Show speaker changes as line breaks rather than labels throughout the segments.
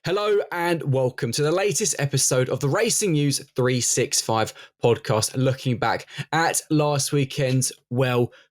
Hello and welcome to the latest episode of the Racing News 365 podcast, looking back at last weekend's,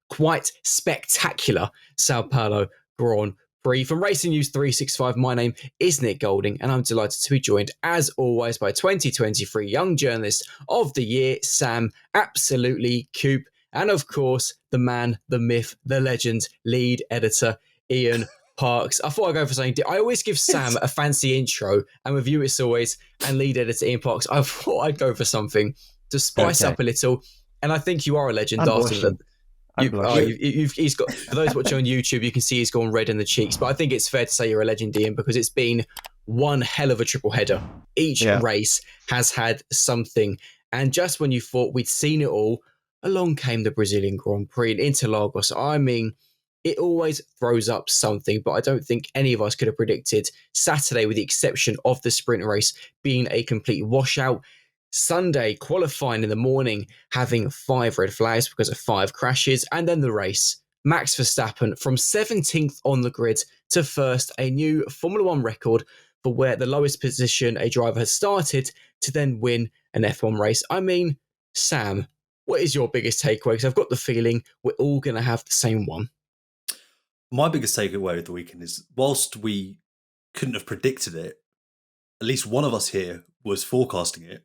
quite spectacular São Paulo Grand Prix. From Racing News 365, my name is Nick Golding, and I'm delighted to be joined, as always, by 2023 Young Journalist of the Year, Sam, absolutely Coop, and of course, the man, the myth, the legend, lead editor, Ian Parks. I thought I'd go for something. I always give Sam a fancy intro, and with you it's always, and lead editor Ian Parks. I thought I'd go for something to spice up a little, and I think you are a legend. He's got, for those watching on YouTube, you can see he's gone red in the cheeks, but I think it's fair to say you're a legend, Ian, because it's been one hell of a triple header. Each race has had something, and just when you thought we'd seen it all, along came the Brazilian Grand Prix in Interlagos. I mean, it always throws up something, but I don't think any of us could have predicted Saturday, with the exception of the sprint race, being a complete washout. Sunday, qualifying in the morning, having 5 red flags because of 5 crashes, and then the race. Max Verstappen from 17th on the grid to first, a new Formula One record for where the lowest position a driver has started to then win an F1 race. I mean, Sam, what is your biggest takeaway? Because I've got the feeling we're all going to have the same one.
My biggest takeaway of the weekend is, whilst we couldn't have predicted it, at least one of us here was forecasting it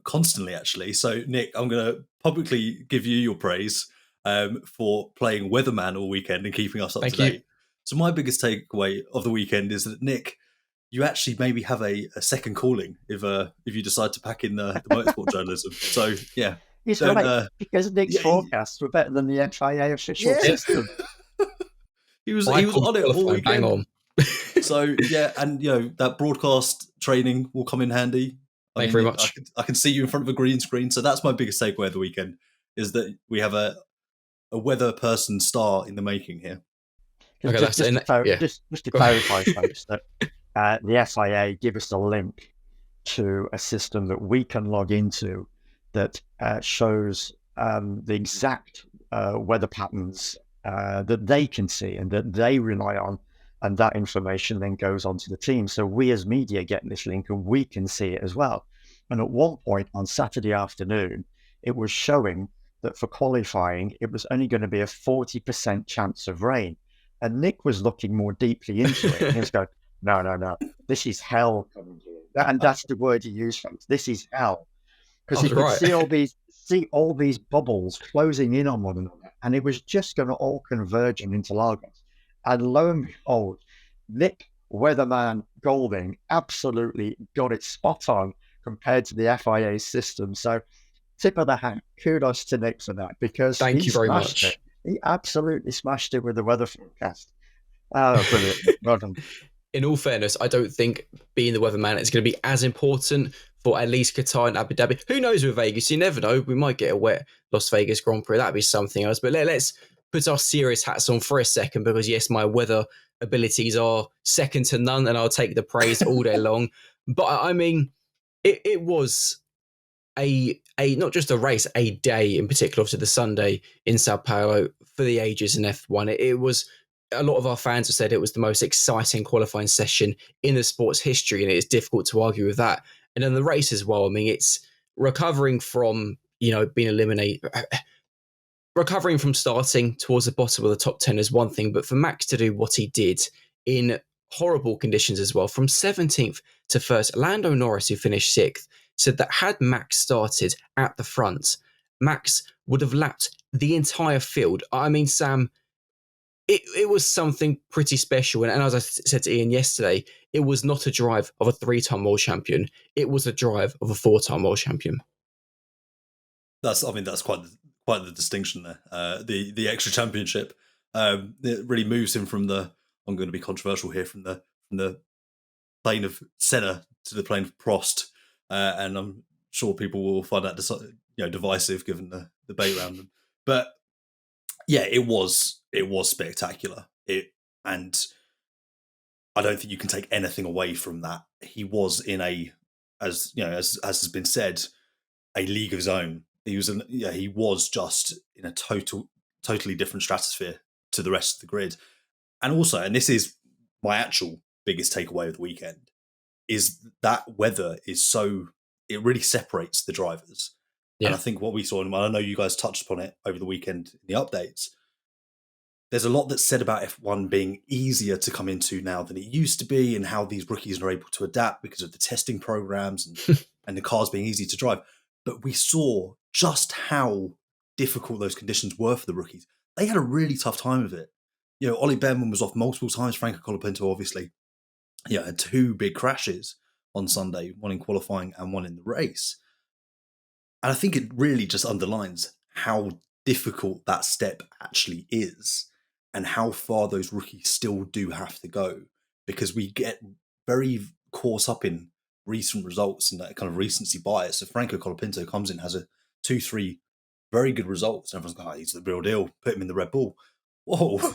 constantly, actually. So, Nick, I'm going to publicly give you your praise for playing weatherman all weekend and keeping us up to date. So my biggest takeaway of the weekend is that, Nick, you actually maybe have a second calling if you decide to pack in the motorsport journalism. So, yeah.
He's right, because Nick's forecasts were better than the FIA official system.
He was on it all weekend.
Bang on.
So, yeah, and, that broadcast training will come in handy.
Thank you very much.
I can see you in front of a green screen. So that's my biggest takeaway of the weekend, is that we have a weather person star in the making here.
Okay, just to clarify, folks, that the FIA give us a link to a system that we can log into that shows the exact weather patterns that they can see and that they rely on, and that information then goes on to the team. So we as media get this link and we can see it as well. And at one point on Saturday afternoon, it was showing that for qualifying, it was only going to be a 40% chance of rain. And Nick was looking more deeply into it, and he was going, no, this is hell coming here. And that's the word he used, folks. This is hell. Because he could see all these bubbles closing in on one another, and it was just going to all converge in Interlagos. And lo and behold, Nick Weatherman Golding absolutely got it spot on compared to the FIA system. So, tip of the hat, kudos to Nick for that, because
thank you very much.
He absolutely smashed it with the weather forecast. Oh, brilliant! Well done.
In all fairness, I don't think being the weatherman is going to be as important for at least Qatar and Abu Dhabi. Who knows with Vegas? You never know. We might get a wet Las Vegas Grand Prix. That'd be something else. But let's put our serious hats on for a second, because yes, my weather abilities are second to none, and I'll take the praise all day long. But I mean, it was a not just a race, a day in particular, to the Sunday in São Paulo for the ages in F1. It was, a lot of our fans have said it was the most exciting qualifying session in the sport's history, and it's difficult to argue with that. And then the race as well. I mean, it's recovering from, being eliminated. Recovering from starting towards the bottom of the top 10 is one thing, but for Max to do what he did in horrible conditions as well, from 17th to first, Lando Norris, who finished 6th, said that had Max started at the front, Max would have lapped the entire field. I mean, Sam, it was something pretty special. And as I said to Ian yesterday, it was not a drive of a 3-time world champion. It was a drive of a 4-time world champion.
That's quite the distinction there. The extra championship, it really moves him from the, I'm going to be controversial here, from the plane of Senna to the plane of Prost. And I'm sure people will find that divisive given the debate around them. But yeah, it was spectacular. And I don't think you can take anything away from that. He was in as has been said, a league of his own. He was just in a totally different stratosphere to the rest of the grid. And also, and this is my actual biggest takeaway of the weekend, is that weather is so, it really separates the drivers. Yeah. And I think what we saw, and I know you guys touched upon it over the weekend in the updates, there's a lot that's said about F1 being easier to come into now than it used to be, and how these rookies are able to adapt because of the testing programs and the cars being easy to drive. But we saw just how difficult those conditions were for the rookies. They had a really tough time of it. Ollie Behrman was off multiple times. Franco Colapinto, obviously, had 2 big crashes on Sunday, one in qualifying and one in the race. And I think it really just underlines how difficult that step actually is, and how far those rookies still do have to go, because we get very caught up in recent results and that kind of recency bias. So Franco Colapinto comes in, has 2-3 very good results, and everyone's going, he's the real deal, put him in the Red Bull. Whoa,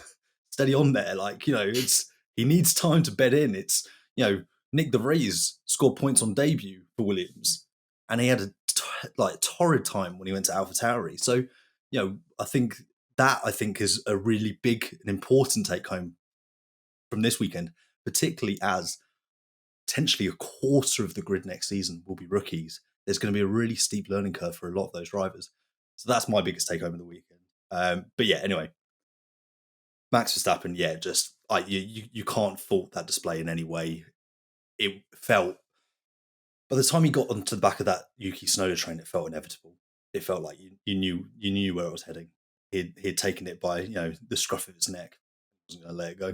steady on there. He needs time to bed in. It's, Nick de Vries scored points on debut for Williams, and he had a torrid time when he went to AlphaTauri. So, I think is a really big and important take home from this weekend, particularly as potentially a quarter of the grid next season will be rookies. There's going to be a really steep learning curve for a lot of those drivers. So that's my biggest take home of the weekend. But yeah, anyway, Max Verstappen, you can't fault that display in any way. It felt, by the time he got onto the back of that Yuki Tsunoda train, it felt inevitable. It felt like you knew where it was heading. He'd taken it by the scruff of his neck. Wasn't going to let it go.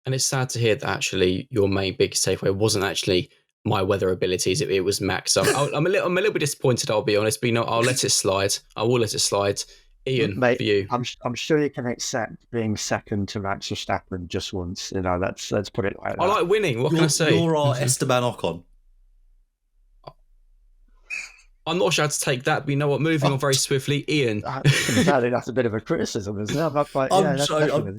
And it's sad to hear that actually your main biggest takeaway wasn't actually my weather abilities. It was Max. I'm a little bit disappointed. I'll be honest, but I'll let it slide. I will let it slide. Ian,
mate,
for you,
I'm sure you can accept being second to Max Verstappen just once. Let's put it like that.
I like winning. What can I say?
You're our Esteban Ocon.
I'm
not sure how to take that, but you know what? Moving on very swiftly, Ian.
That's a bit of a criticism, isn't it?
I'm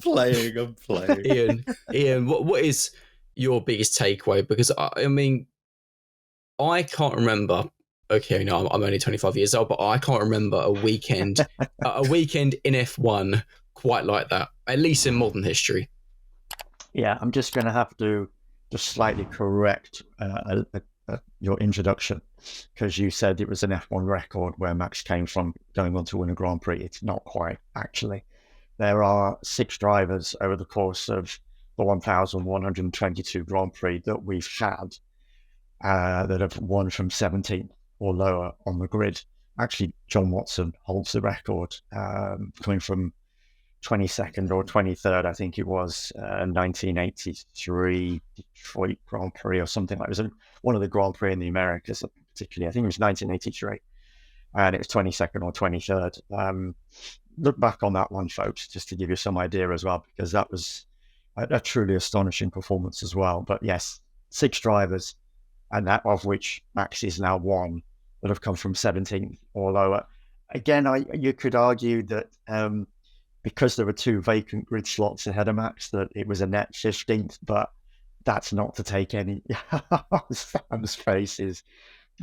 playing.
Ian, what is your biggest takeaway? Because I can't remember. Okay, no, I'm only 25 years old, but I can't remember a weekend in F1 quite like that, at least in modern history.
Yeah, I'm just going to have to just slightly correct your introduction, because you said it was an F1 record where Max came from going on to win a Grand Prix. It's not quite, actually. There are 6 drivers over the course of the 1,122 Grand Prix that we've had that have won from 17th or lower on the grid. Actually, John Watson holds the record, coming from 22nd or 23rd, I think it was, 1983 Detroit Grand Prix or something like that. It was one of the Grand Prix in the Americas, particularly. I think it was 1983, and it was 22nd or 23rd. Look back on that one, folks, just to give you some idea as well, because that was a truly astonishing performance as well. But yes, 6 drivers, and that of which Max is now one, that have come from 17th or lower. Again, you could argue that because there were 2 vacant grid slots ahead of Max, that it was a net 15th, but that's not to take any Sam's faces.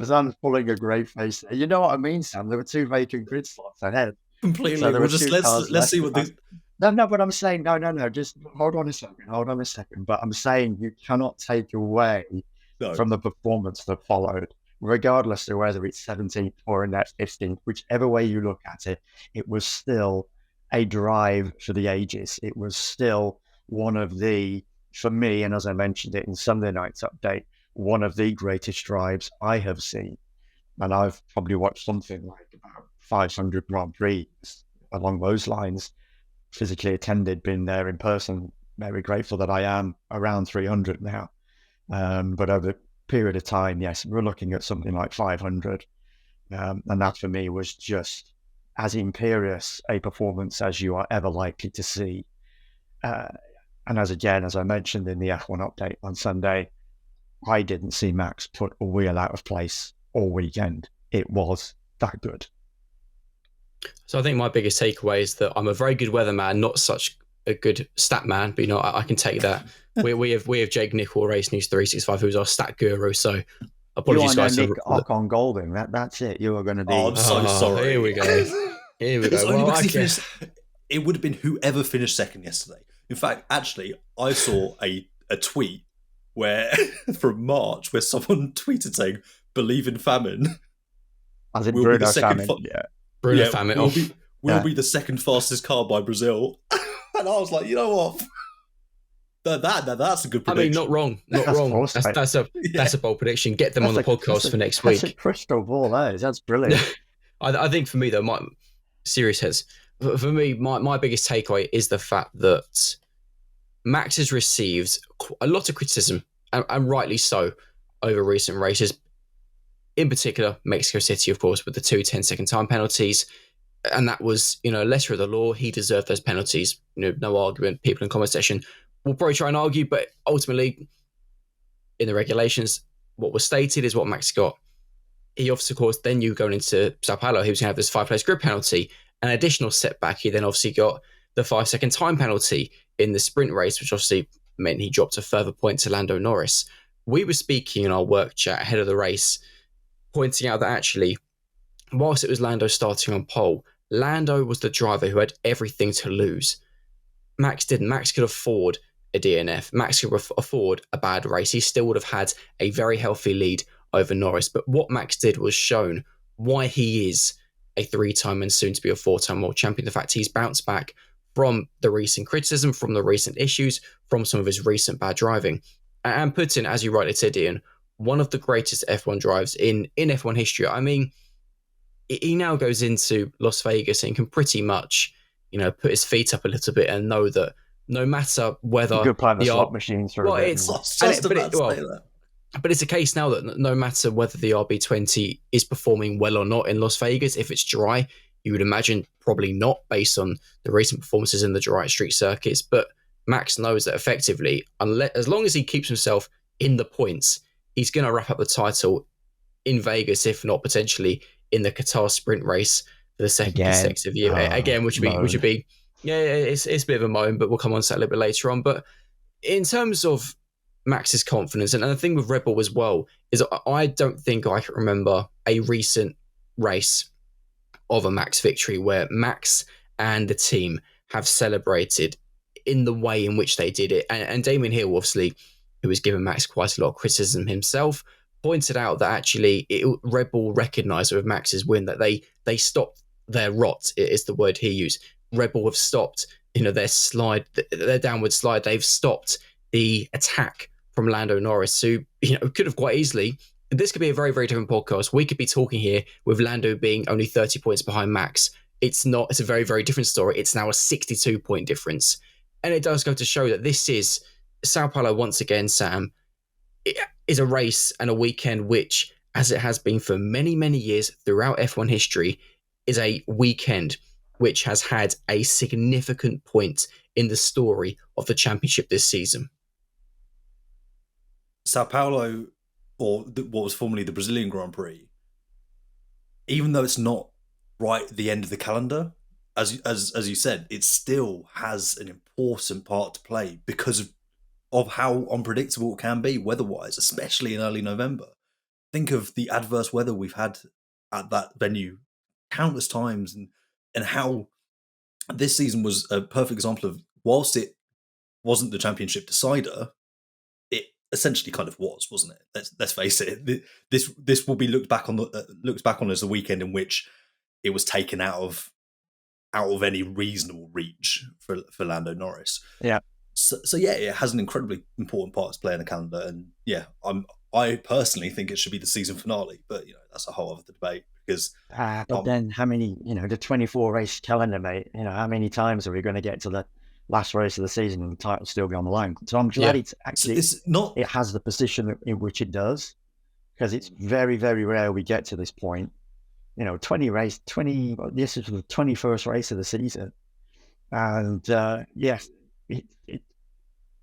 Sam's pulling a great face. You know what I mean, Sam? There were 2 vacant grid slots ahead.
Completely. So well, just let's see what this.
No, but I'm saying no. Just hold on a second. But I'm saying you cannot take away from the performance that followed, regardless of whether it's 17th or in that 15th, whichever way you look at it. It was still a drive for the ages. It was still one of the, for me, and as I mentioned it in Sunday night's update, one of the greatest drives I have seen. And I've probably watched something like about 500 Grand Prix along those lines, physically attended, been there in person. Very grateful that I am around 300 now. But over a period of time, yes, we're looking at something like 500. And that for me was just as imperious a performance as you are ever likely to see. And as I mentioned in the F1 update on Sunday, I didn't see Max put a wheel out of place all weekend. It was that good.
So I think my biggest takeaway is that I'm a very good weatherman, not such a good stat man, but I can take that. we have Jake Nicol, Race News 365, who's our stat guru. So apologies, guys.
Nick Golding. That's it. You are going to be.
Oh, I'm so sorry.
Here we go.
It would have been whoever finished second yesterday. In fact, actually, I saw a tweet where from March, where someone tweeted saying, "Believe in famine."
As in Bruno Famine.
Bruno Famine.
Will be the second fastest car by Brazil. And I was like, you know what? That's a good prediction.
I mean, not wrong. That's a bold prediction. Get them on the podcast for next week.
That's a crystal ball, that's brilliant.
I think for me, though, my serious heads. For me, my biggest takeaway is the fact that Max has received a lot of criticism, and rightly so, over recent races. In particular, Mexico City, of course, with the 2 10-second time penalties. And that was, lesser of the law. He deserved those penalties. No argument. People in the comment section will probably try and argue, but ultimately, in the regulations, what was stated is what Max got. He obviously, of course, then you going into São Paulo, he was going to have this 5-place grid penalty. An additional setback, he then obviously got the 5-second time penalty in the sprint race, which obviously meant he dropped a further point to Lando Norris. We were speaking in our work chat ahead of the race, pointing out that actually, whilst it was Lando starting on pole, Lando was the driver who had everything to lose. Max didn't. Max could afford a DNF. Max could afford a bad race. He still would have had a very healthy lead over Norris. But what Max did was shown why he is a 3-time and soon to be a 4-time world champion. The fact he's bounced back from the recent criticism, from the recent issues, from some of his recent bad driving. And put in, as you rightly said, Ian, one of the greatest F1 drives in F1 history. I mean, he now goes into Las Vegas and can pretty much, put his feet up a little bit and know that no matter whether
you could play the slot machines for a bit.
But it's a case now that no matter whether the RB20 is performing well or not in Las Vegas, if it's dry, you would imagine probably not, based on the recent performances in the dry street circuits. But Max knows that effectively, as long as he keeps himself in the points, he's going to wrap up the title in Vegas, if not potentially in the Qatar sprint race for the second consecutive year. Again, which would be, it's a bit of a moan, but we'll come on to that a little bit later on. But in terms of Max's confidence, and the thing with Red Bull as well, is I don't think I can remember a recent race of a Max victory where Max and the team have celebrated in the way in which they did it. And Damien Hill, obviously, who was given Max quite a lot of criticism himself, pointed out that actually Red Bull recognised with Max's win that they stopped their rot, is the word he used. Red Bull have stopped, their downward slide. They've stopped the attack from Lando Norris, who, could have quite easily. This could be a very, very different podcast. We could be talking here with Lando being only 30 points behind Max. It's not. It's a very, very different story. It's now a 62-point difference. And it does go to show that this is São Paulo once again, Sam, is a race and a weekend which, as it has been for many, many years throughout F1 history, is a weekend which has had a significant point in the story of the championship this season.
São Paulo, or what was formerly the Brazilian Grand Prix, even though it's not right at the end of the calendar, as you said, it still has an important part to play because of how unpredictable it can be weather-wise, especially in early November. Think of the adverse weather we've had at that venue countless times, and how this season was a perfect example of, whilst it wasn't the championship decider, it essentially kind of was, wasn't it? Let's face it. This will be looked back on as a weekend in which it was taken out of any reasonable reach for Lando Norris.
Yeah.
So yeah, it has an incredibly important part to play in the calendar, and yeah, I personally think it should be the season finale, but that's a whole other debate because.
But then, how many? The 24 race calendar, mate. How many times are we going to get to the last race of the season and the title still be on the line? So I'm glad it's actually it has the position in which it does, because it's very, very rare we get to this point. 20 this is the 21st race of the season, and yes, it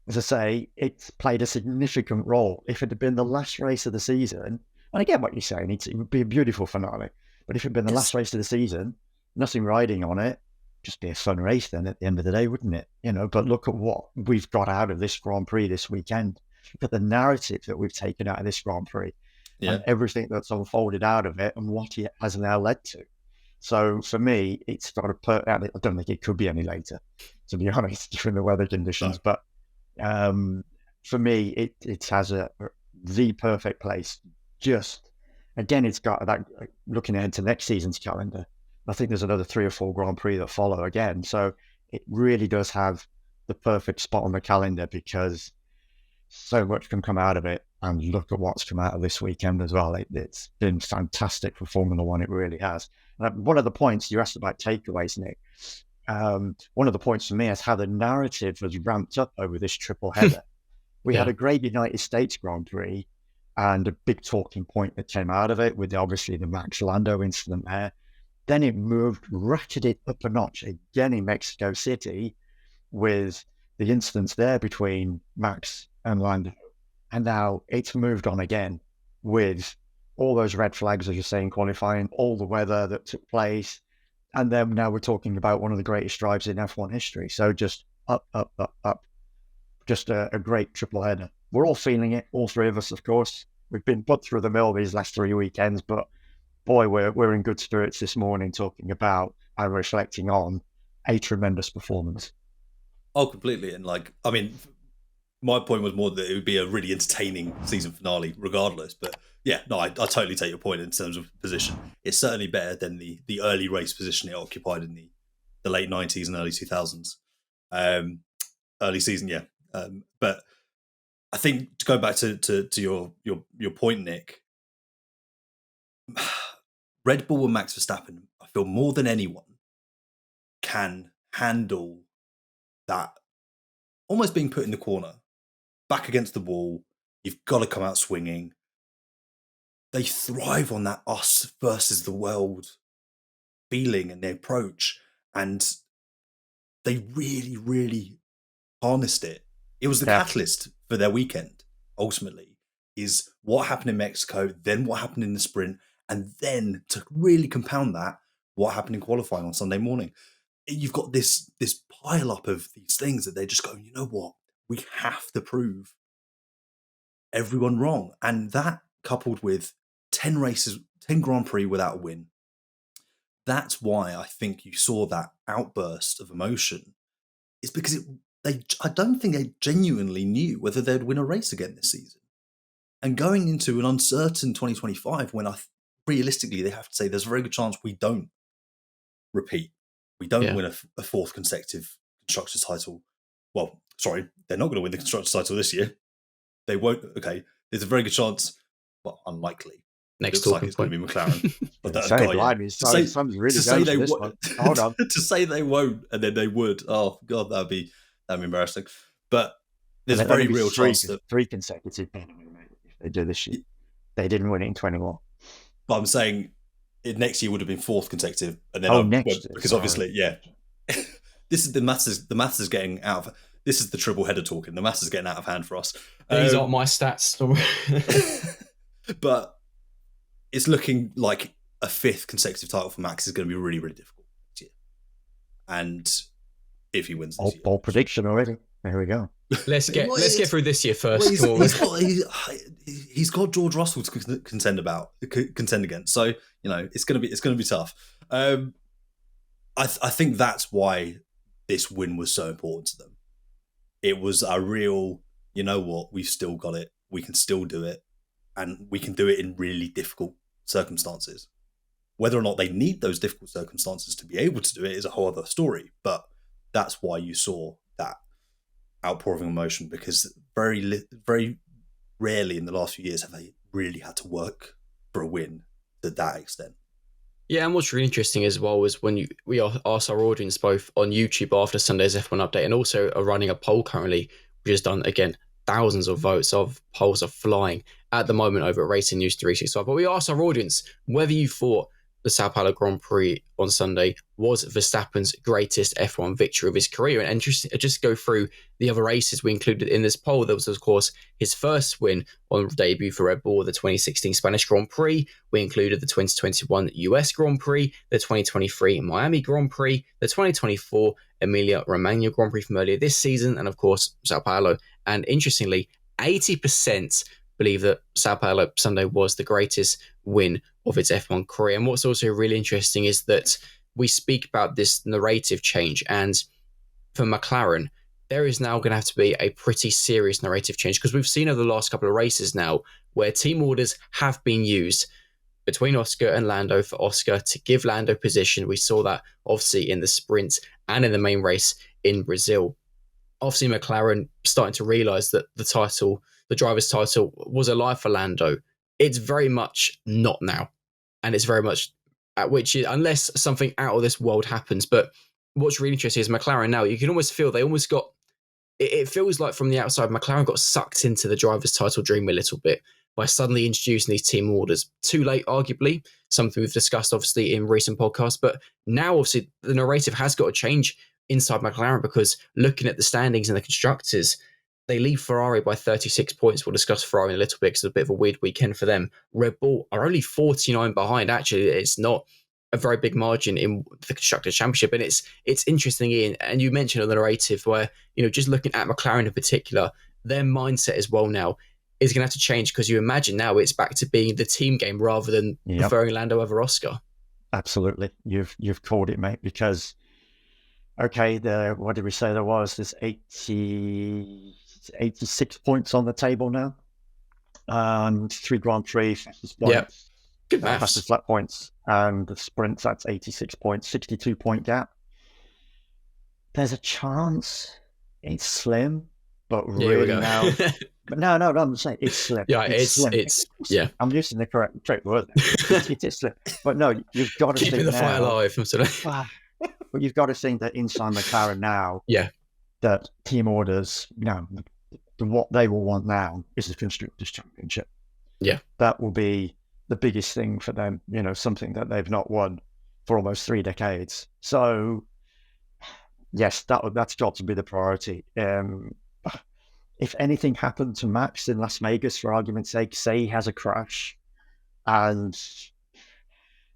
as I say, it's played a significant role. If it had been the last race of the season, and I get what you're saying, it would be a beautiful finale. But if it had been the last race of the season, nothing riding on it, just be a fun race then at the end of the day, wouldn't it? But look at what we've got out of this Grand Prix this weekend. Look at the narrative that we've taken out of this Grand Prix and everything that's unfolded out of it and what it has now led to. So for me, it's got to I don't think it could be any later, to be honest, given the weather conditions. No. But for me, it has the perfect place. Just, again, it's got that, looking ahead to next season's calendar, I think there's another 3 or 4 Grand Prix that follow again. So it really does have the perfect spot on the calendar, because so much can come out of it. And look at what's come out of this weekend as well. It's been fantastic for Formula One. It really has. One of the points you asked about takeaways, Nick, one of the points for me is how the narrative has ramped up over this triple header. We had a great United States Grand Prix, and a big talking point that came out of it with obviously the Max Lando incident there. Then it ratcheted up a notch again in Mexico City with the incidents there between Max and Lando. And now it's moved on again with all those red flags, as you're saying, qualifying, all the weather that took place. And then now we're talking about one of the greatest drives in F1 history. So just up, up, up, up. Just a great triple header. We're all feeling it, all three of us, of course. We've been put through the mill these last 3 weekends, but boy, we're in good spirits this morning talking about and reflecting on a tremendous performance.
Oh, completely. And my point was more that it would be a really entertaining season finale regardless. But yeah, no, I totally take your point in terms of position. It's certainly better than the early race position it occupied in the late 90s and early 2000s. Early season, yeah. But I think to go back to your point, Nick, Red Bull and Max Verstappen, I feel more than anyone can handle that almost being put in the corner, back against the wall. You've got to come out swinging. They thrive on that us versus the world feeling and their approach, and they really, really harnessed it. It was the catalyst for their weekend, ultimately, is what happened in Mexico, then what happened in the sprint, and then to really compound that, what happened in qualifying on Sunday morning. You've got this pile up of these things that they're just going, you know what? We have to prove everyone wrong. And that, coupled with 10 races, 10 Grand Prix without a win, that's why I think you saw that outburst of emotion. It's because I don't think they genuinely knew whether they'd win a race again this season. And going into an uncertain 2025, when realistically they have to say there's a very good chance we don't repeat. We don't win a fourth consecutive constructors title. Well, sorry, they're not going to win the constructors title this year. They won't. Okay, there's a very good chance, well, unlikely.
Next
looks like it's going to be McLaren. But
to
say they won't and then they would. Oh God, that'd be embarrassing. But there's a very real chance that
3 consecutive if they do this year. They didn't win it in 21.
But I'm saying next year would have been 4th consecutive, and then because obviously, this is the maths is getting out of. This is the triple header talking. The maths is getting out of hand for us.
These aren't my stats.
But it's looking like a 5th consecutive title for Max is going to be really, really difficult this year. And if he wins this year,
bold prediction already. There we go.
Let's get through this year first.
He's got George Russell to contend against. So it's going to be tough. I think that's why this win was so important to them. It was a real, you know what, we've still got it. We can still do it, and we can do it in really difficult circumstances. Whether or not they need those difficult circumstances to be able to do it is a whole other story. But that's why you saw that outpouring of emotion, because very, very rarely in the last few years have they really had to work for a win to that extent.
Yeah, and what's really interesting as well is when we asked our audience both on YouTube after Sunday's F1 update, and also are running a poll currently, which has done, again, thousands of votes. Polls are flying at the moment over at Racing News 365. But we asked our audience whether you thought the São Paulo Grand Prix on Sunday was Verstappen's greatest F1 victory of his career. And just go through the other races we included in this poll. There was, of course, his first win on debut for Red Bull, the 2016 Spanish Grand Prix. We included the 2021 US Grand Prix, the 2023 Miami Grand Prix, the 2024 Emilia-Romagna Grand Prix from earlier this season, and of course, São Paulo. And interestingly, 80% believe that São Paulo Sunday was the greatest win of its F1 career. And what's also really interesting is that we speak about this narrative change, and for McLaren, there is now going to have to be a pretty serious narrative change, because we've seen over the last couple of races now where team orders have been used between Oscar and Lando for Oscar to give Lando position. We saw that obviously in the sprint and in the main race in Brazil. Obviously, McLaren starting to realise that the driver's title, was alive for Lando. It's very much not now. And it's very much unless something out of this world happens. But what's really interesting is McLaren now, you can almost feel they almost got, it feels like from the outside, McLaren got sucked into the driver's title dream a little bit by suddenly introducing these team orders. Too late, arguably, something we've discussed obviously in recent podcasts. But now obviously the narrative has got to change inside McLaren, because looking at the standings and the constructors, they lead Ferrari by 36 points. We'll discuss Ferrari in a little bit because it's a bit of a weird weekend for them. Red Bull are only 49 behind. Actually, it's not a very big margin in the Constructors' Championship. And it's interesting, Ian, and you mentioned on the narrative where, just looking at McLaren in particular, their mindset as well now is going to have to change, because you imagine now it's back to being the team game rather than preferring Lando over Oscar.
Absolutely. You've called it, mate, because, okay, what did we say there was? There's 86 points on the table now. 3 Grand Prix, fastest points.
Yep. Good maths.
Fastest lap points. And the sprints, that's 86 points, 62 point gap. There's a chance. It's slim, but really now. But no, I'm saying it's slim.
Yeah, it's
slim.
Yeah.
I'm using the correct word. It's slim. But no, you've got to
keeping
think
the
now,
fire alive.
But you've got to think that inside McLaren now, that team orders, what they will want now is the Constructors' Championship.
Yeah.
That will be the biggest thing for them, something that they've not won for almost 3 decades. So, yes, that's got to be the priority. If anything happened to Max in Las Vegas, for argument's sake, say he has a crash and,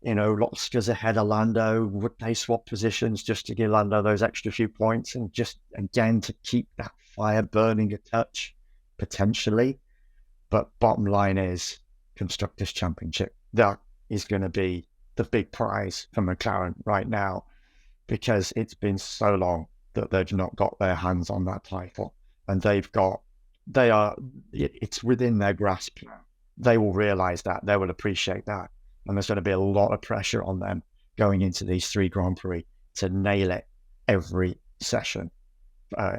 Oscar's ahead of Lando, would they swap positions just to give Lando those extra few points and just, again, to keep that fire burning a touch? Potentially. But bottom line is, Constructors' Championship. That is going to be the big prize for McLaren right now, because it's been so long that they've not got their hands on that title. And it's within their grasp. They will realize that. They will appreciate that. And there's going to be a lot of pressure on them going into these 3 Grand Prix to nail it every session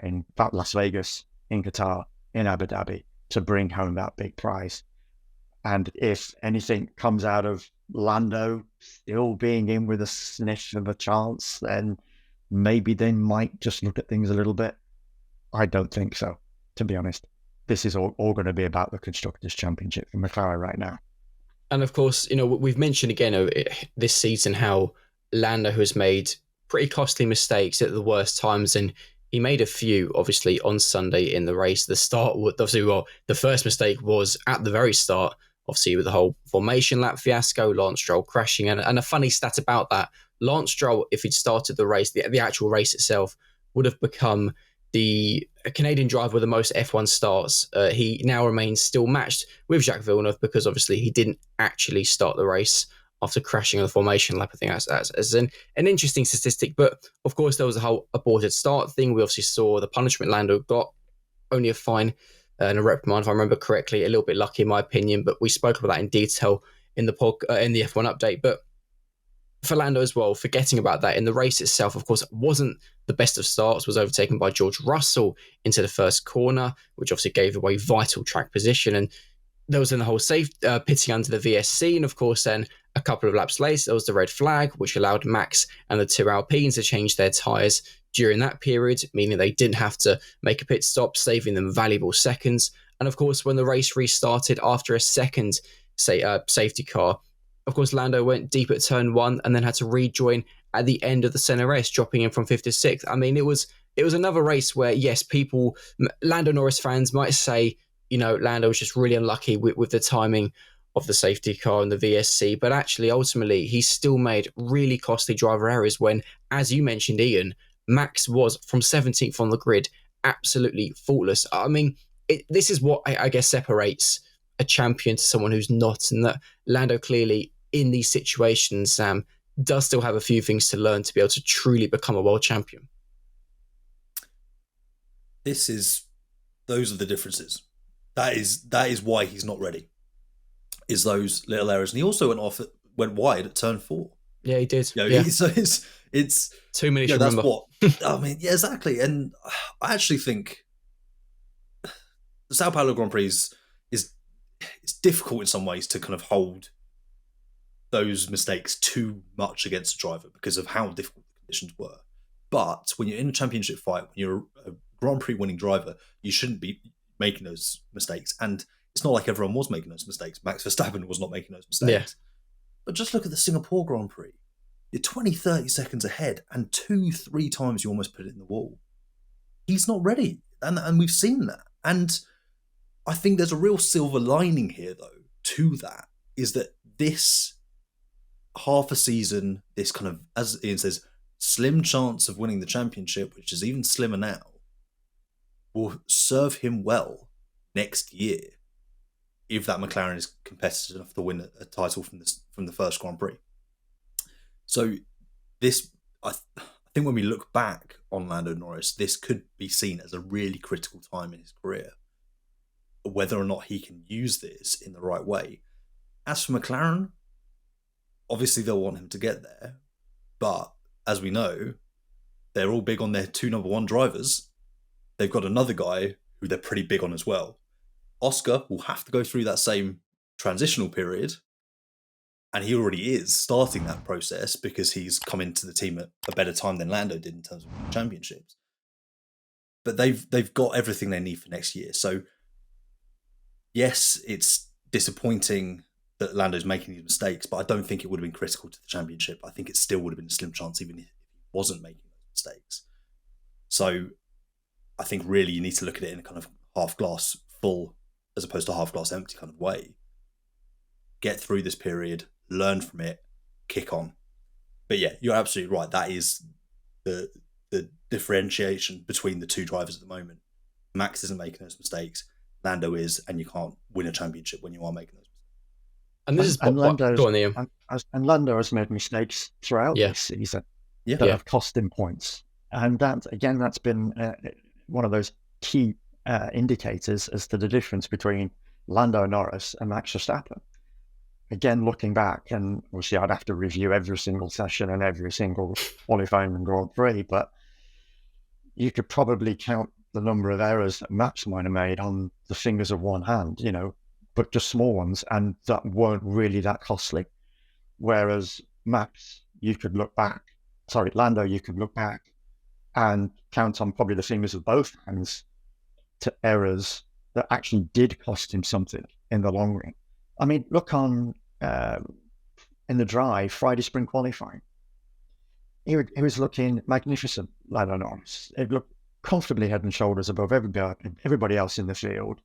in Las Vegas, in Qatar, in Abu Dhabi, to bring home that big prize. And if anything comes out of Lando still being in with a sniff of a chance, then maybe they might just look at things a little bit. I don't think so, to be honest. This is all going to be about the Constructors' Championship for McLaren right now.
And of course, we've mentioned again this season how Lando has made pretty costly mistakes at the worst times, and he made a few, obviously, on Sunday in the race. The first mistake was at the very start, obviously, with the whole formation lap fiasco, Lance Stroll crashing. And a funny stat about that, Lance Stroll, if he'd started the race, the actual race itself, would have become the Canadian driver with the most F1 starts. He now remains still matched with Jacques Villeneuve, because obviously he didn't actually start the race after crashing on the formation lap. I think that's an interesting statistic. But of course, there was a whole aborted start thing. We obviously saw the punishment Lando got, only a fine and a reprimand, if I remember correctly. A little bit lucky in my opinion, but we spoke about that in detail in the in the F1 update. But for Lando as well, forgetting about that, in the race itself, of course, wasn't the best of starts, was overtaken by George Russell into the first corner, which obviously gave away vital track position. And there was then the whole pitting under the VSC. And of course, then a couple of laps later, there was the red flag, which allowed Max and the 2 Alpines to change their tyres during that period, meaning they didn't have to make a pit stop, saving them valuable seconds. And of course, when the race restarted after a second safety car, of course, Lando went deep at turn 1 and then had to rejoin at the end of the center race, dropping in from 5th to 6th. I mean, it was another race where, yes, Lando Norris fans might say, Lando was just really unlucky with the timing of the safety car and the VSC. But actually, ultimately, he still made really costly driver errors when, as you mentioned, Ian, Max was from 17th on the grid, absolutely faultless. I mean, this is what I guess separates a champion to someone who's not, and that Lando clearly in these situations does still have a few things to learn to be able to truly become a world champion.
those are the differences. That is why he's not ready. Is those little errors, and he also went wide at turn 4.
Yeah, he did.
So it's
too many to remember.
That's what I mean. Yeah, exactly. And I actually think the São Paulo Grand Prix is it's difficult in some ways to kind of hold those mistakes too much against a driver because of how difficult the conditions were. But when you're in a championship fight, when you're a Grand Prix winning driver, you shouldn't be making those mistakes. And it's not like everyone was making those mistakes. Max Verstappen was not making those mistakes.
Yeah.
But just look at the Singapore Grand Prix. You're 20, 30 seconds ahead, and 2-3 times you almost put it in the wall. He's not ready. And we've seen that. And I think there's a real silver lining here, though, to that, is that this half a season, this kind of, as Ian says, slim chance of winning the championship, which is even slimmer now, will serve him well next year if that McLaren is competitive enough to win a title from the first Grand Prix. So this, I think when we look back on Lando Norris, this could be seen as a really critical time in his career. Whether or not he can use this in the right way. As for McLaren, obviously they'll want him to get there, but as we know, they're all big on their 2 number 1 drivers. They've got another guy who they're pretty big on as well. Oscar will have to go through that same transitional period, and he already is starting that process because he's come into the team at a better time than Lando did in terms of championships. But they've got everything they need for next year. So yes, it's disappointing that Lando's making these mistakes, but I don't think it would have been critical to the championship. I think it still would have been a slim chance even if he wasn't making those mistakes. So I think really you need to look at it in a kind of half glass full as opposed to half glass empty kind of way. Get through this period, learn from it, kick on. But yeah, you're absolutely right. That is the differentiation between the 2 drivers at the moment. Max isn't making those mistakes. Lando is, and you can't win a championship when you are making those mistakes.
And this is
Lando has made mistakes throughout this season that have cost him points. And that, again, that's been one of those key indicators as to the difference between Lando Norris and Max Verstappen. Again, looking back, and obviously I'd have to review every single session and every single qualifying and Grand Prix, but you could probably count the number of errors that Max might have made on the fingers of one hand, but just small ones, and that weren't really that costly. Whereas Lando, you could look back and count on probably the fingers of both hands to errors that actually did cost him something in the long run. I mean, look on in the drive, Friday spring qualifying. He looking magnificent, Lando Norris. It looked comfortably head and shoulders above everybody else in the field.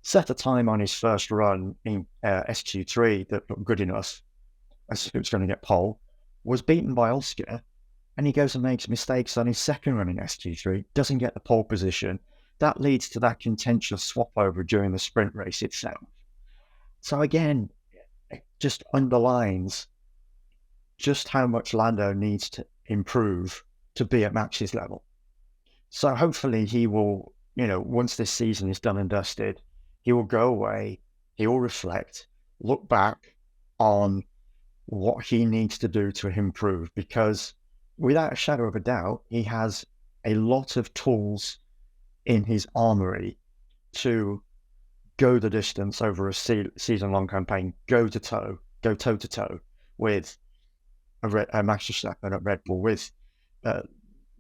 Set a time on his first run in SQ3 that looked good enough as if it was going to get pole. Was beaten by Oscar, and he goes and makes mistakes on his second run in SQ3. Doesn't get the pole position. That leads to that contentious swap over during the sprint race itself. So again, it just underlines just how much Lando needs to improve to be at Max's level. So hopefully he will, once this season is done and dusted, he will go away, he will reflect, look back on what he needs to do to improve, because without a shadow of a doubt, he has a lot of tools in his armory to go the distance over a season-long campaign, go toe-to-toe with a Max Verstappen at Red Bull, with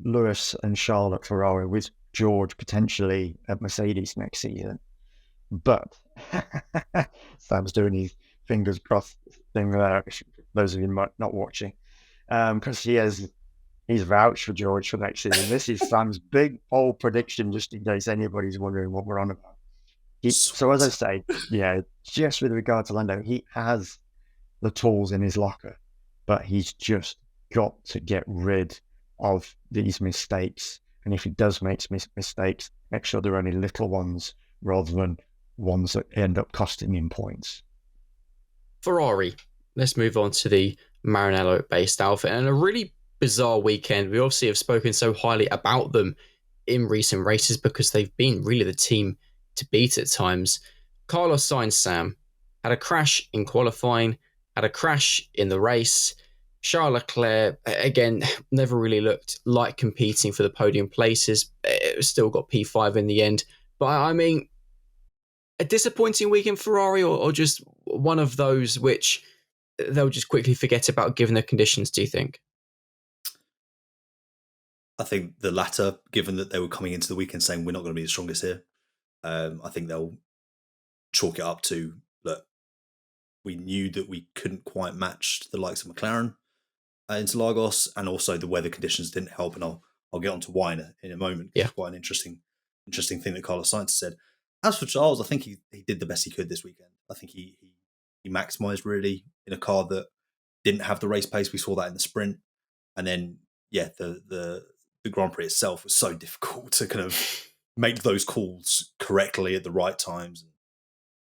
Lewis and Charles at Ferrari, with George potentially at Mercedes next season. But Sam's doing his fingers crossed thing there, those of you not watching, because he's vouched for George for next season. This is Sam's big pole prediction, just in case anybody's wondering what we're on about. So as I say, just with regard to Lando, he has the tools in his locker, but he's just got to get rid of these mistakes. And if he does make mistakes, make sure they're only little ones rather than ones that end up costing him points.
Ferrari. Let's move on to the Maranello-based outfit. And a really bizarre weekend. We obviously have spoken so highly about them in recent races because they've been really the team to beat at times. Carlos Sainz, Sam, had a crash in qualifying, had a crash in the race. Charles Leclerc, again, never really looked like competing for the podium places. It still got P5 in the end. But I mean, a disappointing week in Ferrari, or just one of those which they'll just quickly forget about given the conditions, do you think?
I think the latter, given that they were coming into the weekend saying we're not going to be the strongest here. I think they'll chalk it up to, look, we knew that we couldn't quite match the likes of McLaren into Lagos, and also the weather conditions didn't help. And I'll get on to why in a moment.
Yeah.
It's quite an interesting thing that Carlos Sainz said. As for Charles, I think he did the best he could this weekend. I think he maximised really in a car that didn't have the race pace. We saw that in the sprint. And then, yeah, the Grand Prix itself was so difficult to kind of make those calls correctly at the right times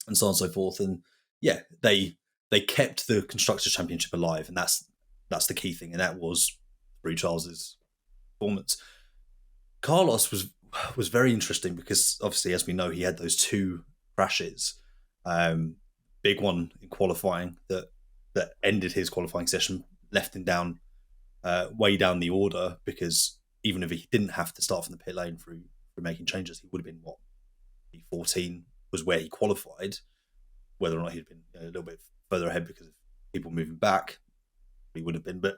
and so on and so forth. And yeah, they kept the Constructors' Championship alive, and that's the key thing, and that was through Charles's performance. Carlos was very interesting because obviously, as we know, he had those two crashes. Big one in qualifying that ended his qualifying session, left him down way down the order, because even if he didn't have to start from the pit lane through making changes, he would have been P14 was where he qualified. Whether or not he'd been a little bit further ahead because of people moving back, he would have been. But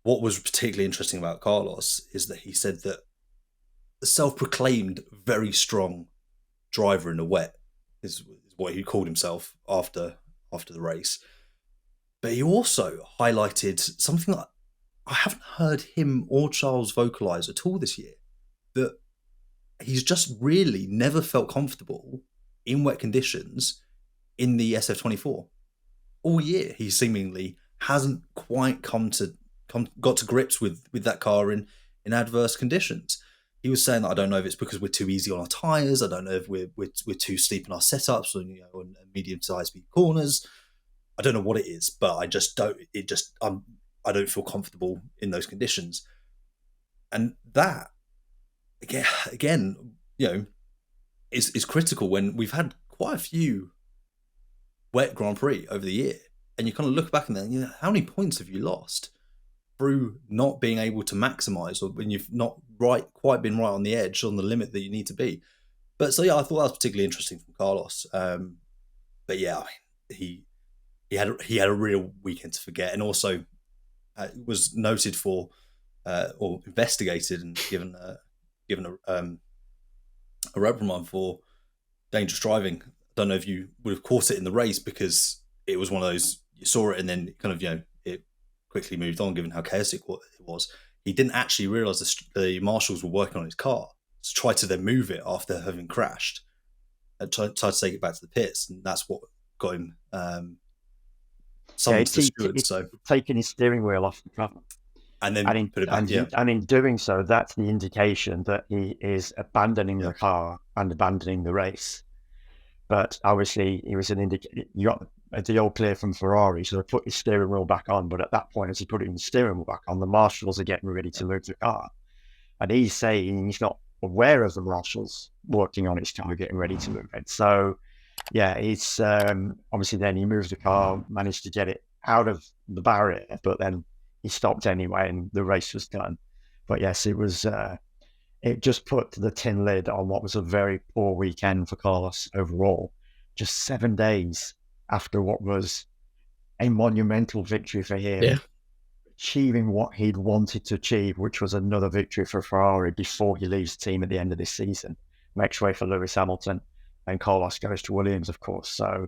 what was particularly interesting about Carlos is that he said that the self-proclaimed very strong driver in the wet is what he called himself after the race. But he also highlighted something that I haven't heard him or Charles vocalise at all this year, that he's just really never felt comfortable in wet conditions in the SF24. All year, he seemingly hasn't quite got to grips with that car in adverse conditions. He was saying that, I don't know if it's because we're too easy on our tyres, I don't know if we're too steep in our setups, or on medium-sized speed corners. I don't know what it is, but I don't feel comfortable in those conditions. And that again, is critical when we've had quite a few wet Grand Prix over the year, and you kind of look back and then, how many points have you lost through not being able to maximise, or when you've not quite been right on the edge, on the limit that you need to be. But so yeah, I thought that was particularly interesting from Carlos. But yeah, he had a real weekend to forget, and also was noted for or investigated and given a reprimand for dangerous driving. I don't know if you would have caught it in the race, because it was one of those, you saw it and then kind of, it quickly moved on given how chaotic it was. He didn't actually realise the marshals were working on his car, so tried to then move it after having crashed and tried to take it back to the pits, and that's what got him summoned to the stewards. So
taking his steering wheel off the car.
And then put it back.
And in doing so, that's the indication that he is abandoning the car and abandoning the race. But obviously, he was you got the all clear from Ferrari, so they put his steering wheel back on. But at that point, as he put his steering wheel back on, the marshals are getting ready to move the car. And he's saying he's not aware of the marshals working on his car, getting ready to move it. So, yeah, he's obviously then he moved the car, managed to get it out of the barrier, but then he stopped anyway, and the race was done. But yes, it was. It just put the tin lid on what was a very poor weekend for Carlos overall. Just 7 days after what was a monumental victory for him, achieving what he'd wanted to achieve, which was another victory for Ferrari before he leaves the team at the end of this season. Makes way for Lewis Hamilton, and Carlos goes to Williams, of course. So,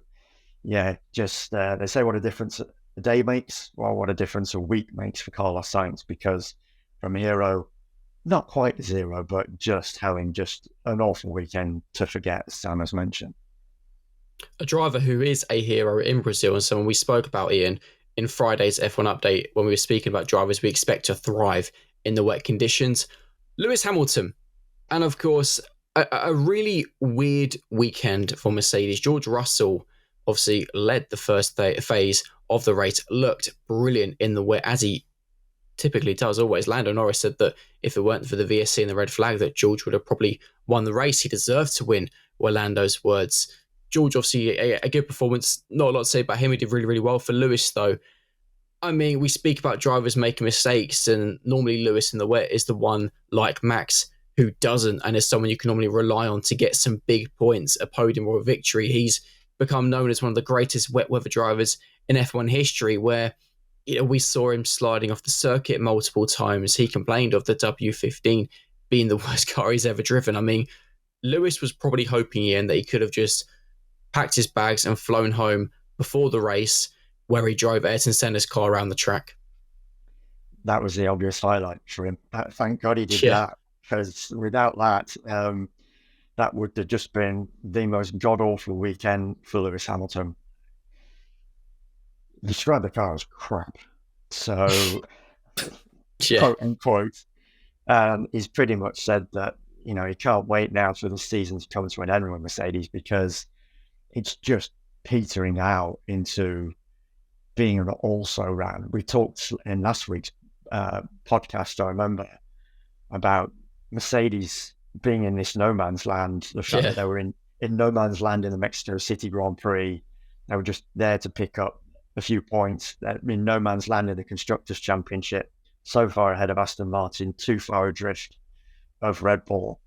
yeah, just they say what a difference a day makes, well, what a difference a week makes for Carlos Sainz, because from hero, not quite zero, but just having just an awful weekend to forget, as Sam has mentioned.
A driver who is a hero in Brazil, and someone we spoke about, Ian, in Friday's F1 update when we were speaking about drivers we expect to thrive in the wet conditions, Lewis Hamilton. And of course, a really weird weekend for Mercedes. George Russell obviously led the first phase of the race, looked brilliant in the wet, as he typically does always. Lando Norris said that if it weren't for the VSC and the red flag, that George would have probably won the race. He deserved to win, were Lando's words. George, obviously, a good performance. Not a lot to say about him. He did really, really well. For Lewis, though, I mean, we speak about drivers making mistakes, and normally Lewis in the wet is the one, like Max, who doesn't, and is someone you can normally rely on to get some big points, a podium or a victory. He's become known as one of the greatest wet weather drivers in F1 history, where we saw him sliding off the circuit multiple times. He complained of the W15 being the worst car he's ever driven. I mean, Lewis was probably hoping in that he could have just packed his bags and flown home before the race, where he drove Ayrton Senna's car around the track.
That was the obvious highlight for him. Thank God he did that, because without that, that would have just been the most god-awful weekend for Lewis Hamilton. Describe the car as crap. So, quote unquote, he's pretty much said that, he can't wait now for the season to come to an end with Mercedes, because it's just petering out into being an also-ran. We talked in last week's podcast, I remember, about Mercedes being in this no man's land, the fact that they were in no man's land in the Mexico City Grand Prix. They were just there to pick up a few points. They're in no man's land in the Constructors' Championship, so far ahead of Aston Martin, too far adrift of Red Bull.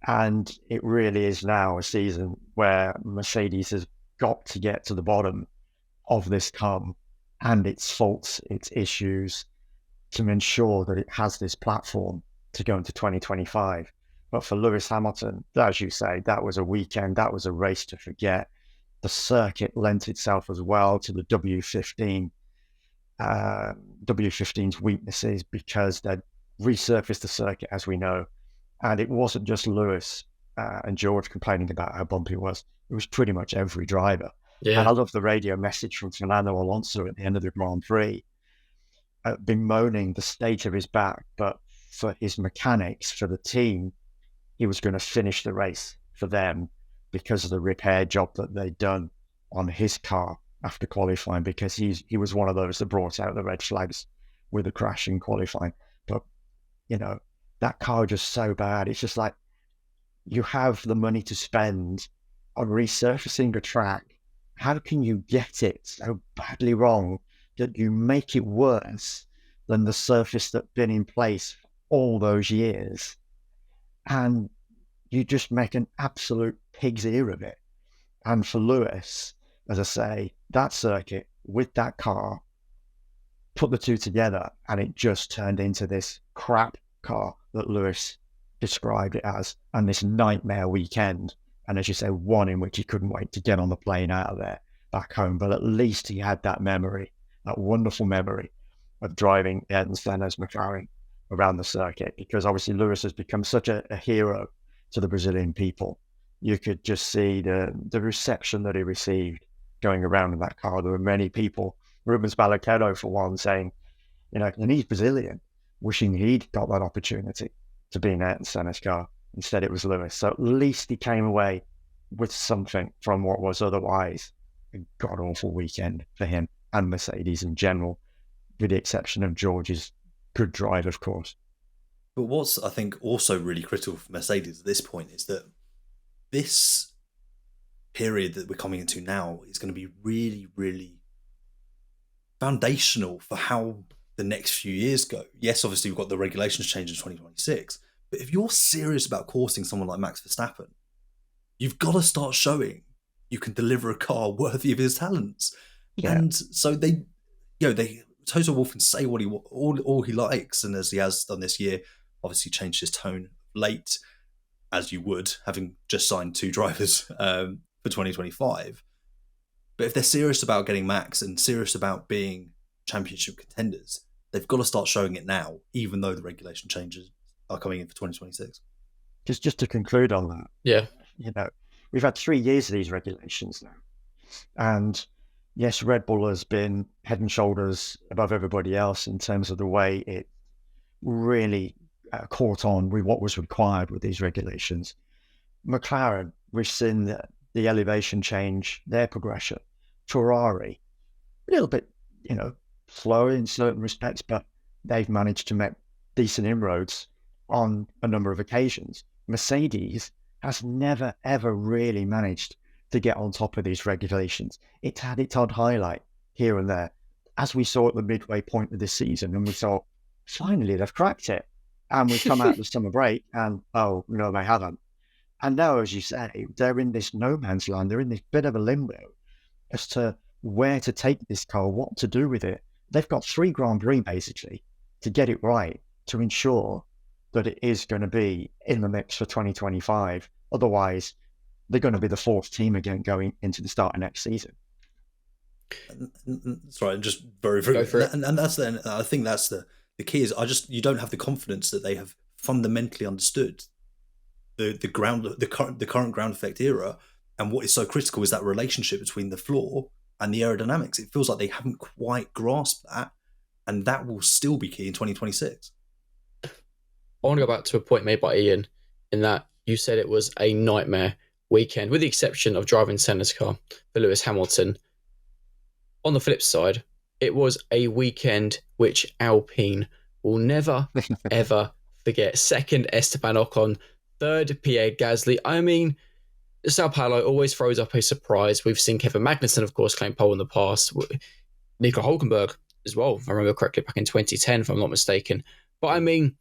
And it really is now a season where Mercedes has got to get to the bottom of this come and its faults, its issues, to ensure that it has this platform to go into 2025. But for Lewis Hamilton, as you say, that was a weekend, that was a race to forget. The circuit lent itself as well to the W15, W15's weaknesses, because they'd resurfaced the circuit, as we know. And it wasn't just Lewis and George complaining about how bumpy it was. It was pretty much every driver. Yeah. And I love the radio message from Fernando Alonso at the end of the Grand Prix, bemoaning the state of his back, but for his mechanics, for the team, he was going to finish the race for them because of the repair job that they'd done on his car after qualifying, because he was one of those that brought out the red flags with the crash in qualifying. But, that car just so bad. It's just like, you have the money to spend on resurfacing a track. How can you get it so badly wrong that you make it worse than the surface that's been in place all those years? And you just make an absolute pig's ear of it. And for Lewis, as I say, that circuit with that car, put the two together, and it just turned into this crap car that Lewis described it as, and this nightmare weekend. And as you say, one in which he couldn't wait to get on the plane out of there back home. But at least he had that memory, that wonderful memory of driving Ayrton Senna's McLaren around the circuit, because obviously Lewis has become such a hero to the Brazilian people. You could just see the reception that he received going around in that car. There were many people, Rubens Barrichello for one, saying, and he's Brazilian, wishing he'd got that opportunity to be in Ayrton Senna's car. Instead, it was Lewis. So at least he came away with something from what was otherwise a god-awful weekend for him and Mercedes in general, with the exception of George's good drive, of course.
But what's, I think, also really critical for Mercedes at this point is that this period that we're coming into now is going to be really, really foundational for how the next few years go. Yes, obviously, we've got the regulations change in 2026, but if you're serious about coursing someone like Max Verstappen, you've got to start showing you can deliver a car worthy of his talents. Yeah. And so Toto Wolff can say what all he likes, and as he has done this year, obviously changed his tone late, as you would, having just signed 2 drivers for 2025. But if they're serious about getting Max and serious about being championship contenders, they've got to start showing it now, even though the regulation changes are coming in for 2026.
Just to conclude on that,
yeah,
we've had 3 years of these regulations now, and yes, Red Bull has been head and shoulders above everybody else in terms of the way it really caught on with what was required with these regulations. McLaren, we've seen the elevation change, their progression. Ferrari, a little bit, slower in certain respects, but they've managed to make decent inroads on a number of occasions. Mercedes has never, ever really managed to get on top of these regulations. It's had its odd highlight here and there, as we saw at the midway point of this season, and we saw, finally, they've cracked it. And we come out of the summer break and, oh, no, they haven't. And now, as you say, they're in this no man's land. They're in this bit of a limbo as to where to take this car, what to do with it. They've got 3 Grand Prix, basically, to get it right, to ensure that it is going to be in the mix for 2025. Otherwise, they're going to be the 4th team again going into the start of next season.
That's right, and just very, very, and that's then. I think that's the key is you don't have the confidence that they have fundamentally understood the current ground effect era, and what is so critical is that relationship between the floor and the aerodynamics. It feels like they haven't quite grasped that, and that will still be key in 2026.
I want to go back to a point made by Ian in that you said it was a nightmare weekend, with the exception of driving Senna's car for Lewis Hamilton. On the flip side, it was a weekend which Alpine will never, ever forget. 2nd, Esteban Ocon. 3rd, Pierre Gasly. I mean, Sao Paulo always throws up a surprise. We've seen Kevin Magnussen, of course, claim pole in the past. Nico Hülkenberg as well, if I remember correctly, back in 2010, if I'm not mistaken. But I mean,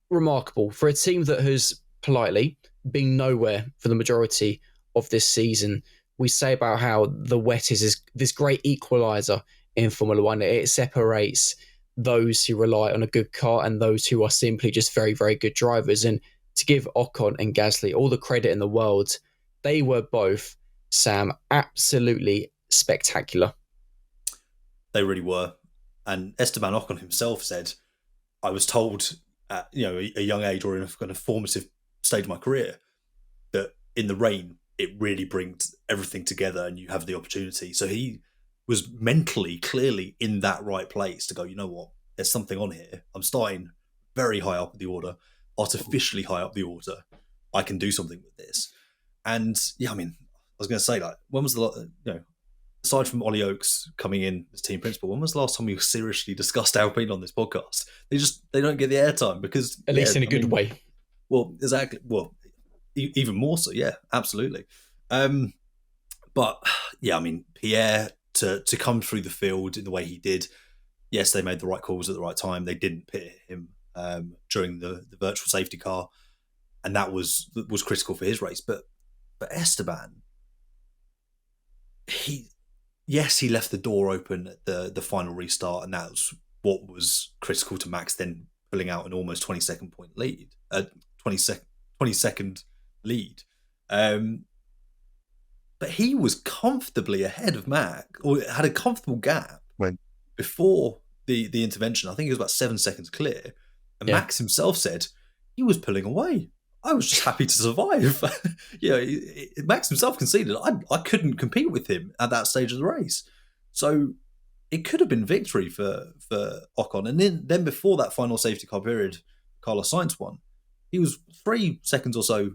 remarkable for a team that has politely been nowhere for the majority of this season. We say about how the wet is this great equaliser in Formula One. It separates those who rely on a good car and those who are simply just very, very good drivers. And to give Ocon and Gasly all the credit in the world, they were both, Sam, absolutely spectacular.
They really were. And Esteban Ocon himself said, I was told at a young age, or in a kind of formative stage of my career, that in the rain, it really brings everything together and you have the opportunity. So he was mentally, clearly in that right place to go, you know what, there's something on here. I'm starting very high up the order, artificially high up the order. I can do something with this. And yeah, I mean, I was going to say, like, when was aside from Ollie Oakes coming in as team principal, when was the last time we seriously discussed Alpine on this podcast? They don't get the airtime because...
At least in a good way.
Well, exactly. Well, even more so, yeah, absolutely. But yeah, I mean, Pierre to come through the field in the way he did, yes, they made the right calls at the right time. They didn't pit him during the virtual safety car, and that was critical for his race. But Esteban, he left the door open at the final restart, and that was what was critical to Max then pulling out an almost 20-second point lead, 20-second lead. But he was comfortably ahead of Max, or had a comfortable gap before the intervention. I think he was about 7 seconds clear. And Max himself said he was pulling away. I was just happy to survive. Max himself conceded I couldn't compete with him at that stage of the race. So it could have been victory for Ocon. And then before that final safety car period, Carlos Sainz won. He was 3 seconds or so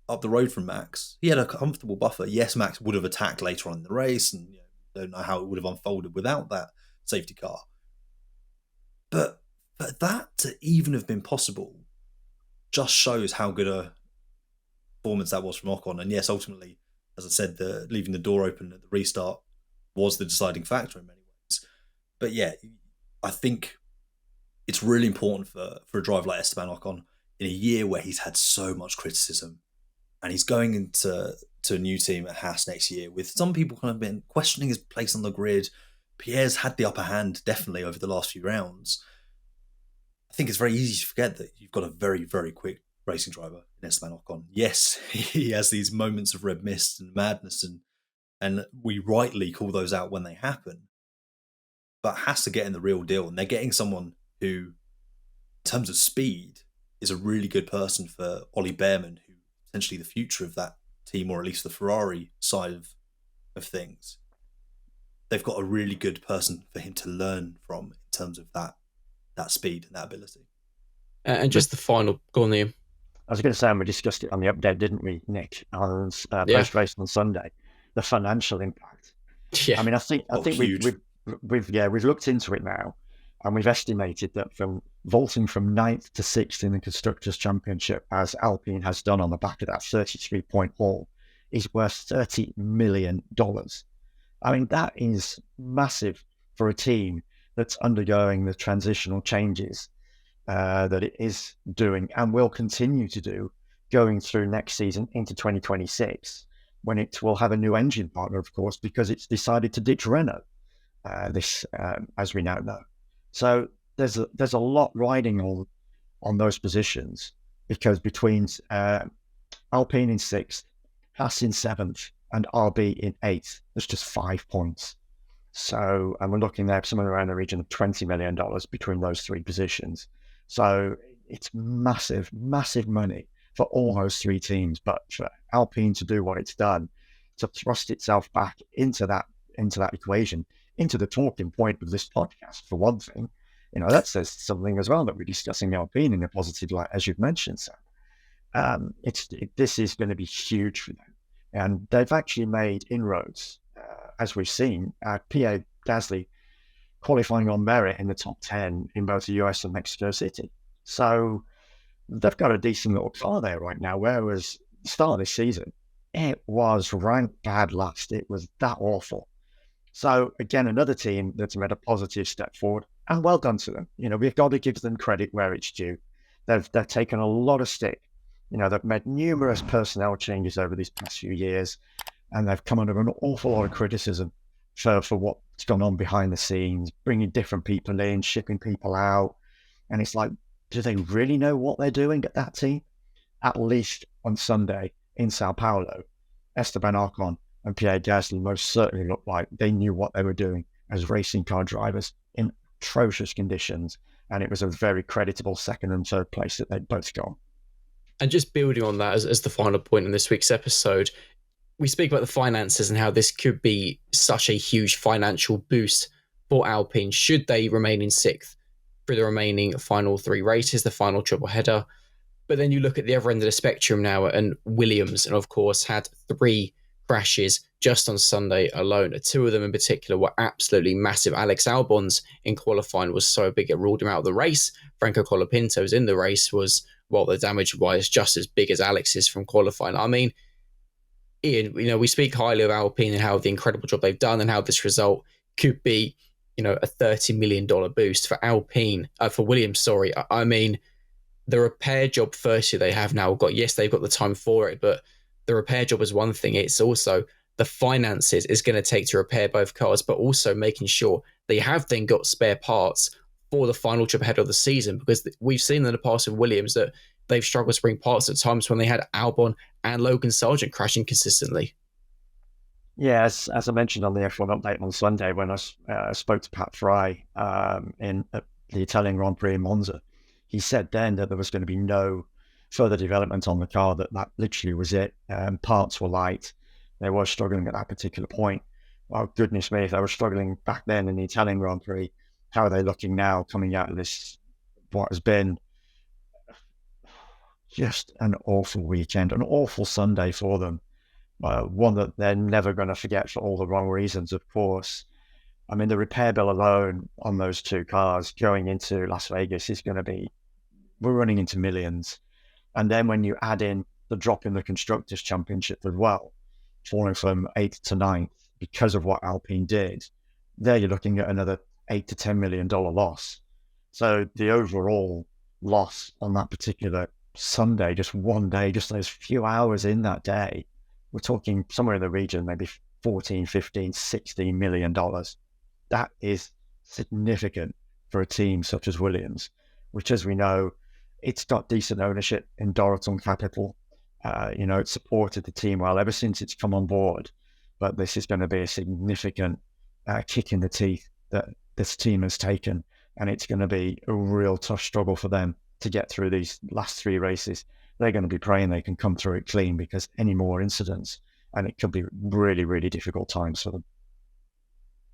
up the road from Max. He had a comfortable buffer. Yes, Max would have attacked later on in the race, and don't know how it would have unfolded without that safety car. But that to even have been possible just shows how good a performance that was from Ocon. And yes, ultimately, as I said, leaving the door open at the restart was the deciding factor in many ways. But yeah, I think it's really important for a driver like Esteban Ocon in a year where he's had so much criticism, and he's going into a new team at Haas next year with some people kind of been questioning his place on the grid. Pierre's had the upper hand definitely over the last few rounds. I think it's very easy to forget that you've got a very, very quick racing driver in Esteban Ocon. Yes, he has these moments of red mist and madness, and we rightly call those out when they happen, but has to get in the real deal. And they're getting someone who, in terms of speed, is a really good person for Ollie Behrman, who essentially the future of that team, or at least the Ferrari side of things. They've got a really good person for him to learn from in terms of that speed and that ability.
And just the final, go on, Liam.
I was going to say, and we discussed it on the update, didn't we, Nick, on post-race on Sunday, the financial impact. Yeah. I mean, I think we've looked into it now, And we've estimated that from vaulting from 9th to 6th in the Constructors' Championship, as Alpine has done on the back of that 33-point haul, is worth $30 million. I mean, that is massive for a team that's undergoing the transitional changes that it is doing and will continue to do going through next season into 2026, when it will have a new engine partner, of course, because it's decided to ditch Renault, as we now know. So there's a lot riding on those positions, because between Alpine in 6th, Haas in 7th, and RB in 8th, there's just 5 points. So, and we're looking there somewhere around the region of $20 million between those 3 positions. So it's massive, massive money for all those 3 teams. But for Alpine to do what it's done, to thrust itself back into that equation, into the talking point of this podcast, for one thing, that says something as well, that we're discussing Alpine in a positive light, as you've mentioned, Sam. This is going to be huge for them. And they've actually made inroads, as we've seen. Pierre Gasly qualifying on merit in the top 10 in both the US and Mexico City. So they've got a decent little car there right now, whereas the start of this season, it was ranked bad last. It was that awful. So again, another team that's made a positive step forward, and well done to them. We've got to give them credit where it's due. They've taken a lot of stick. They've made numerous personnel changes over these past few years, and they've come under an awful lot of criticism for what's gone on behind the scenes, bringing different people in, shipping people out. And it's like, do they really know what they're doing at that team? At least on Sunday in Sao Paulo, Esteban Ocon and Pierre Gasly most certainly looked like they knew what they were doing as racing car drivers in atrocious conditions. And it was a very creditable 2nd and 3rd place that they'd both got.
And just building on that as the final point in this week's episode, we speak about the finances and how this could be such a huge financial boost for Alpine should they remain in 6th for the remaining final 3 races, the final triple header. But then you look at the other end of the spectrum now, and Williams, and of course, had 3 crashes just on Sunday alone. 2 of them in particular were absolutely massive. Alex Albon's in qualifying was so big it ruled him out of the race. Franco Colapinto's in the race was, well, the damage-wise, just as big as Alex's from qualifying. I mean, Ian, we speak highly of Alpine and how the incredible job they've done and how this result could be, a $30 million boost for Williams, sorry. I mean, the repair job firstly they have now got, yes, they've got the time for it, but the repair job is one thing. It's also the finances is going to take to repair both cars, but also making sure they have then got spare parts for the final trip ahead of the season, because we've seen in the past with Williams that they've struggled to bring parts at times when they had Albon and Logan Sargent crashing consistently.
Yeah, as I mentioned on the F1 update on Sunday, when I spoke to Pat Fry in the Italian Grand Prix in Monza, he said then that there was going to be no further development on the car, that literally was it. Parts were light. They were struggling at that particular point. Well, goodness me, if they were struggling back then in the Italian Grand Prix, how are they looking now coming out of this, what has been just an awful weekend, an awful Sunday for them. One that they're never going to forget for all the wrong reasons, of course. I mean, the repair bill alone on those 2 cars going into Las Vegas is going to be, we're running into millions. And then when you add in the drop in the Constructors' Championship as well, falling from 8th to 9th because of what Alpine did, there you're looking at another $8 to $10 million loss. So the overall loss on that particular Sunday, just one day, just those few hours in that day, we're talking somewhere in the region, maybe 14, 15, $16 million. That is significant for a team such as Williams, which, as we know, it's got decent ownership in Doroton Capital. It's supported the team well ever since it's come on board. But this is going to be a significant kick in the teeth that this team has taken. And it's going to be a real tough struggle for them to get through these last 3 races. They're going to be praying they can come through it clean, because any more incidents, and it could be really, really difficult times for them.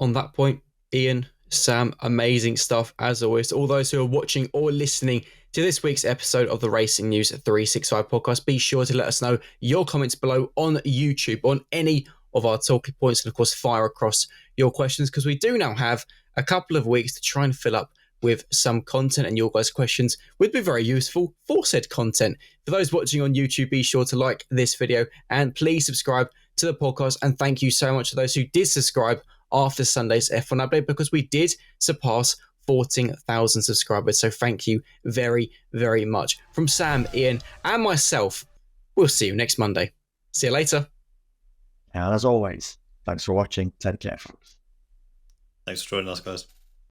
On that point, Ian, Sam, amazing stuff as always. All those who are watching or listening to this week's episode of the Racing News 365 podcast, be sure to let us know your comments below on YouTube on any of our talking points, and of course fire across your questions, because we do now have a couple of weeks to try and fill up with some content, and your guys' questions would be very useful for said content. For those watching on YouTube, be sure to like this video and please subscribe to the podcast. And thank you so much to those who did subscribe after Sunday's F1 update, because we did surpass 14,000 subscribers. So thank you very, very much. From Sam, Ian, and myself, we'll see you next Monday. See you later.
And as always, thanks for watching. Take care, folks.
Thanks for joining us, guys.